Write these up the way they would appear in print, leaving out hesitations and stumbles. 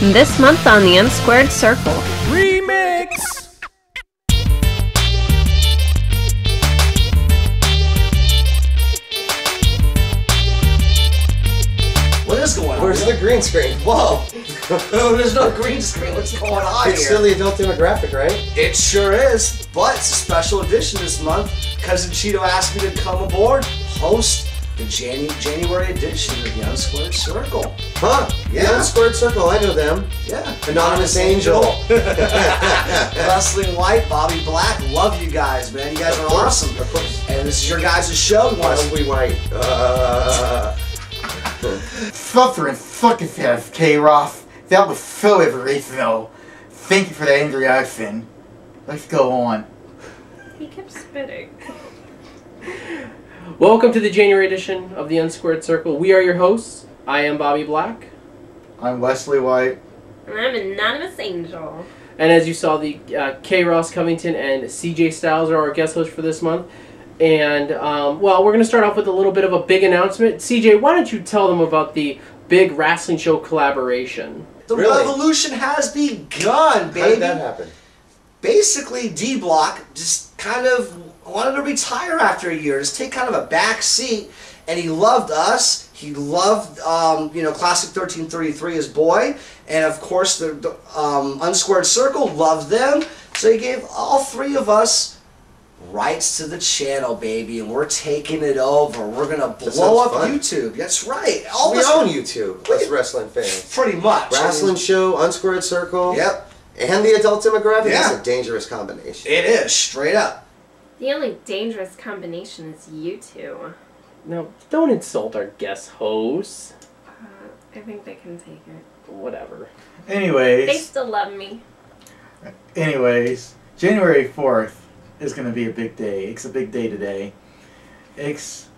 This month on the Unsquared Circle. Remix! What is going on? Where's the green screen? Whoa! There's no green screen. What's going on It's here? still the adult demographic, right? It sure is, but it's a special edition this month. Cousin Cheeto asked me to come aboard, host the January edition of the Unsquared Circle. Huh? Yeah. The Unsquared Circle, I know them. Yeah. Anonymous Angel. Wrestling White, Bobby Black. Love you guys, man. You guys are awesome. Of course. And this is your guys' show. We want to Wesley White. Suffering fucking fast, K-Roth. That was so original. Thank you for that introduction. Let's go on. He kept spitting. Welcome to the January edition of the Unsquared Circle. We are your hosts. I am Bobby Black. I'm Wesley White. And I'm Anonymous Angel. And as you saw, the K. Ross Covington and CJ Styles are our guest hosts for this month. And, well, we're going to start off with a little bit of a big announcement. CJ, why don't you tell them about the big wrestling show collaboration? The Really? revolution has begun, baby. How did that happen? Basically, D-Block just kind of wanted to retire after a year, just take kind of a back seat, and he loved us. He loved, Classic 1333, his boy, and of course the Unsquared Circle loved them. So he gave all three of us rights to the channel, baby, and we're taking it over. We're gonna blow up fun. YouTube. That's right. We own YouTube as wrestling fans. Pretty much. Wrestling show, Unsquared Circle. Yep. And the adult demographic. Yeah. That's a dangerous combination. It is straight up. The only dangerous combination is you two. Now, don't insult our guest hosts. I think they can take it. Whatever. They Anyways, still love me. January 4th is going to be a big day. It's a big day today. It's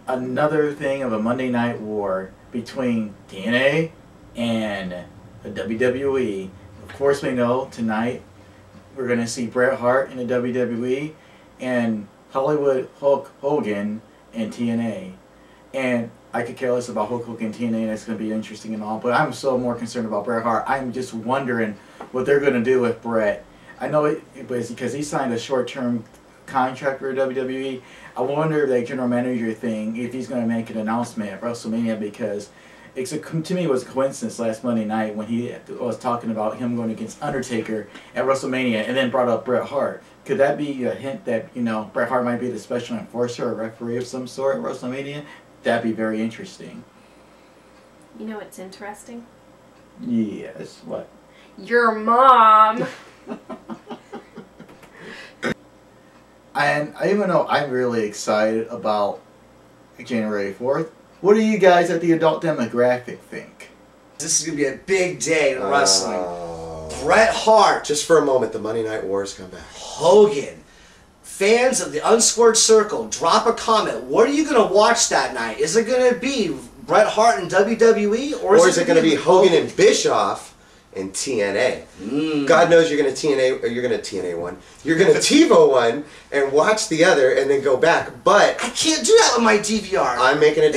another thing of a Monday Night War between TNA and the WWE. Of course, we know tonight we're going to see Bret Hart in the WWE and Hollywood Hulk Hogan in TNA. And I could care less about Hulk Hogan and TNA, and it's going to be interesting and all, but I'm so more concerned about Bret Hart. I'm just wondering what they're going to do with Bret. I know it was because he signed a short-term contract for WWE. I wonder if that general manager thing, if he's going to make an announcement at WrestleMania, because to me it was a coincidence last Monday night when he was talking about him going against Undertaker at WrestleMania and then brought up Bret Hart. Could that be a hint that, Bret Hart might be the special enforcer or referee of some sort at WrestleMania? That'd be very interesting. You know what's interesting? Yes, what? Your mom! And even though I'm really excited about January 4th, what do you guys at the adult demographic think? This is going to be a big day in wrestling. Oh. Bret Hart, Just for a moment, the Monday Night Wars come back. Hogan. Fans of the Unsquared Circle, drop a comment. What are you going to watch that night? Is it going to be Bret Hart and WWE? Or is it going to be Hogan and Bischoff in TNA? God knows you're going to TNA, or you're going to TNA one. You're going to TiVo one and watch the other and then go back. But I can't do that with my DVR. I'm making a Man.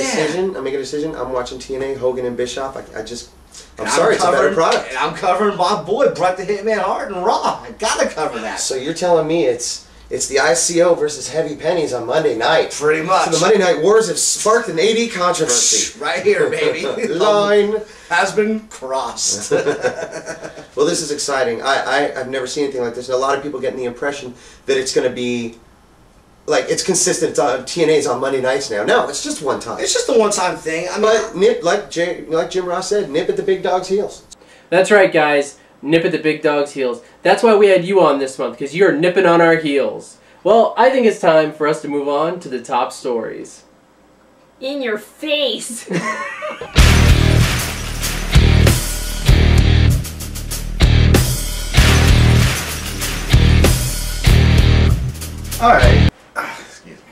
decision. I'm watching TNA, Hogan and Bischoff. I'm And sorry, it's a better covering- product. And I'm covering my boy, Bret the Hitman Hart and Raw. I got to cover that. So you're telling me it's the ICO versus Heavy Pennies on Monday night. Pretty much. So the Monday Night Wars have sparked an AD controversy. Right here, baby. Line. Has been crossed. Well, this is exciting. I've never seen anything like this. And a lot of people getting the impression that it's going to be, like, it's consistent. It's on, TNA's on Monday nights now. No, it's just one time. It's just a one-time thing. I mean, But nip, like Jim Ross said, nip at the big dog's heels. That's right, guys. Nip at the big dog's heels. That's why we had you on this month, because you're nipping on our heels. Well, I think it's time for us to move on to the top stories. In your face! Alright. Excuse me.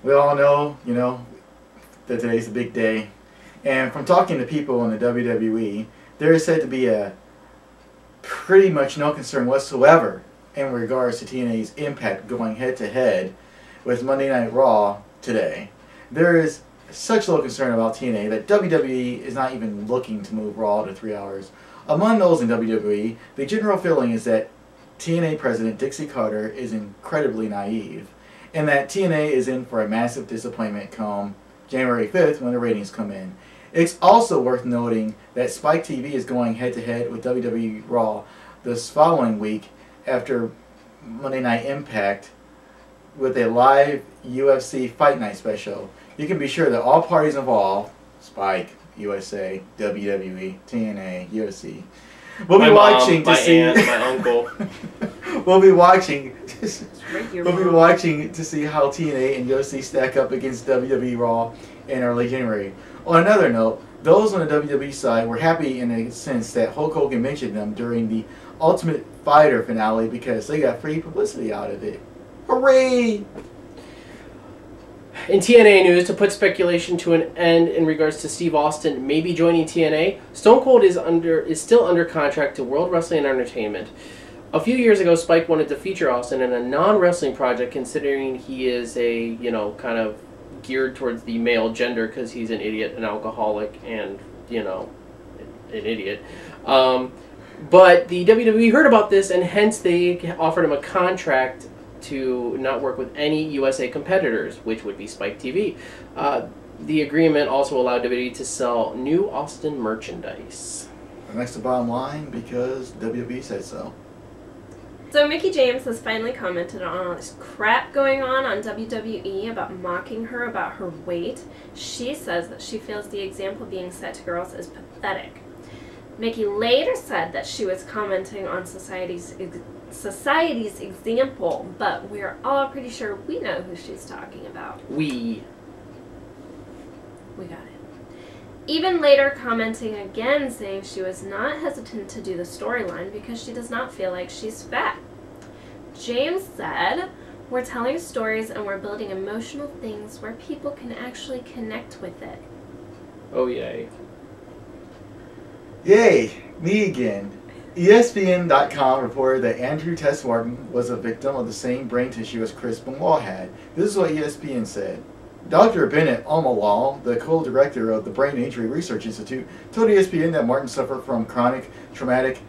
We all know, that today's a big day. And from talking to people in the WWE, there is said to be a pretty much no concern whatsoever in regards to TNA's impact going head to head with Monday Night Raw today. There is such low concern about TNA that WWE is not even looking to move Raw to 3 hours. Among those in WWE, the general feeling is that TNA president Dixie Carter is incredibly naive, and that TNA is in for a massive disappointment come January 5th when the ratings come in. It's also worth noting that Spike TV is going head-to-head with WWE Raw this following week after Monday Night Impact with a live UFC Fight Night special. You can be sure that all parties involved, Spike, USA, WWE, TNA, UFC, we'll be watching to see. My aunt, my uncle. We'll be watching. Right, We'll be watching to see how TNA and UFC stack up against WWE Raw in early January. On another note, those on the WWE side were happy in a sense that Hulk Hogan mentioned them during the Ultimate Fighter finale because they got free publicity out of it. Hooray! In TNA news, to put speculation to an end in regards to Steve Austin maybe joining TNA, Stone Cold is still under contract to World Wrestling and Entertainment. A few years ago, Spike wanted to feature Austin in a non-wrestling project, considering he is a, kind of geared towards the male gender because he's an idiot, an alcoholic, and, an idiot. But the WWE heard about this, and hence they offered him a contract to not work with any USA competitors, which would be Spike TV. The agreement also allowed WWE to sell new Austin merchandise. And that's the bottom line because WWE said so. So Mickie James has finally commented on all this crap going on WWE about mocking her about her weight. She says that she feels the example being set to girls is pathetic. Mickie later said that she was commenting on society's example, but we're all pretty sure we know who she's talking about. We got it. Even later commenting again, saying she was not hesitant to do the storyline because she does not feel like she's fat. James said, "We're telling stories and we're building emotional things where people can actually connect with it." Oh, yay. Yay! Me again. ESPN.com reported that Andrew Tess Martin was a victim of the same brain tissue as Chris Benoit had. This is what ESPN said. Dr. Bennett Omalwal, the co-director of the Brain Injury Research Institute, told ESPN that Martin suffered from chronic traumatic,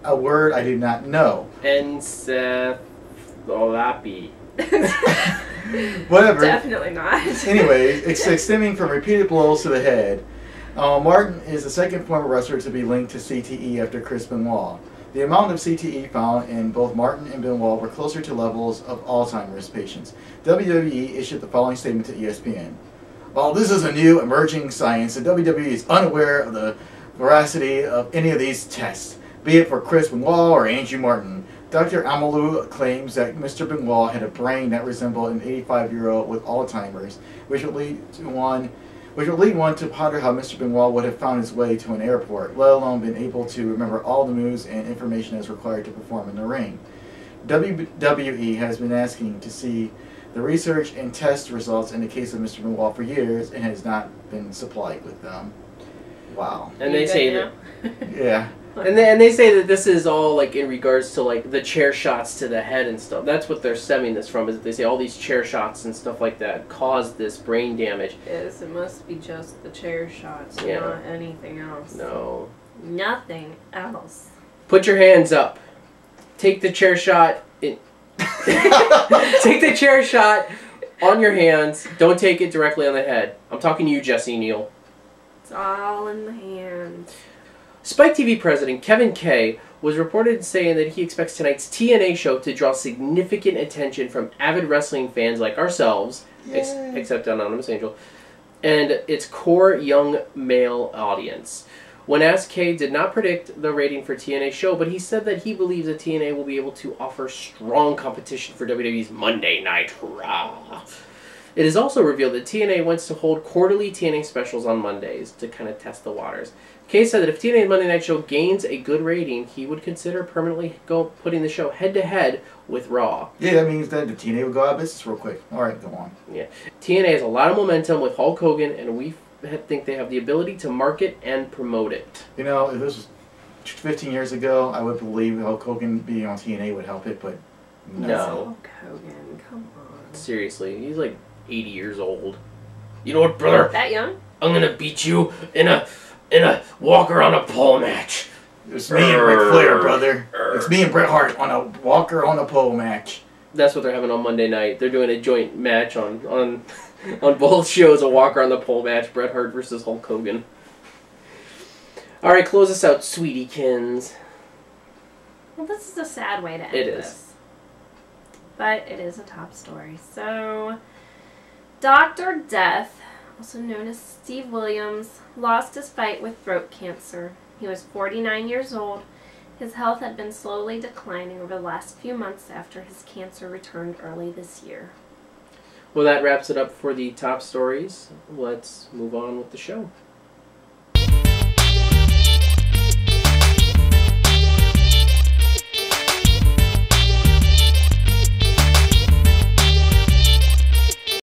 a word I did not know. Encephalopathy. Whatever. Definitely not. Anyway, it's stemming from repeated blows to the head. Martin is the second former wrestler to be linked to CTE after Chris Benoit. The amount of CTE found in both Martin and Benoit were closer to levels of Alzheimer's patients. WWE issued the following statement to ESPN. While this is a new emerging science, and WWE is unaware of the veracity of any of these tests, be it for Chris Benoit or Andrew Martin. Dr. Amalu claims that Mr. Benoit had a brain that resembled an 85-year-old with Alzheimer's, which would lead one to ponder how Mr. Benoit would have found his way to an airport, let alone been able to remember all the moves and information as required to perform in the ring. WWE has been asking to see the research and test results in the case of Mr. Benoit for years and has not been supplied with them. Wow. And they say that. Yeah. And they say that this is all in regards to the chair shots to the head and stuff. That's what they're stemming this from. Is that they say all these chair shots and stuff like that caused this brain damage. Yes, it must be just the chair shots, Yeah. not anything else. No. Nothing else. Put your hands up. Take the chair shot. Take the chair shot on your hands. Don't take it directly on the head. I'm talking to you, Jesse Neal. It's all in the hands. Spike TV president Kevin Kay was reported saying that he expects tonight's TNA show to draw significant attention from avid wrestling fans like ourselves, except Anonymous Angel, and its core young male audience. When asked, Kay did not predict the rating for TNA's show, but he said that he believes that TNA will be able to offer strong competition for WWE's Monday Night Raw. It is also revealed that TNA wants to hold quarterly TNA specials on Mondays to kind of test the waters. Kay said that if TNA's Monday Night Show gains a good rating, he would consider permanently putting the show head-to-head with Raw. Yeah, that means that the TNA would go out of business real quick. All right, go on. Yeah, TNA has a lot of momentum with Hulk Hogan, and we think they have the ability to market and promote it. You know, if this was 15 years ago, I would believe Hulk Hogan being on TNA would help it, but No. Hulk Hogan, come on. Seriously, he's 80 years old. You know what, brother? That young? I'm gonna beat you in a walker on a pole match. It's me and Ric Flair, brother. It's me and Bret Hart on a walker on a pole match. That's what they're having on Monday night. They're doing a joint match on both shows, a walker on the pole match, Bret Hart versus Hulk Hogan. All right, close us out, Sweetiekins. Well, this is a sad way to end It is. this. But it is a top story. So, Dr. Death, also known as Steve Williams, lost his fight with throat cancer. He was 49 years old. His health had been slowly declining over the last few months after his cancer returned early this year. Well, that wraps it up for the top stories. Let's move on with the show.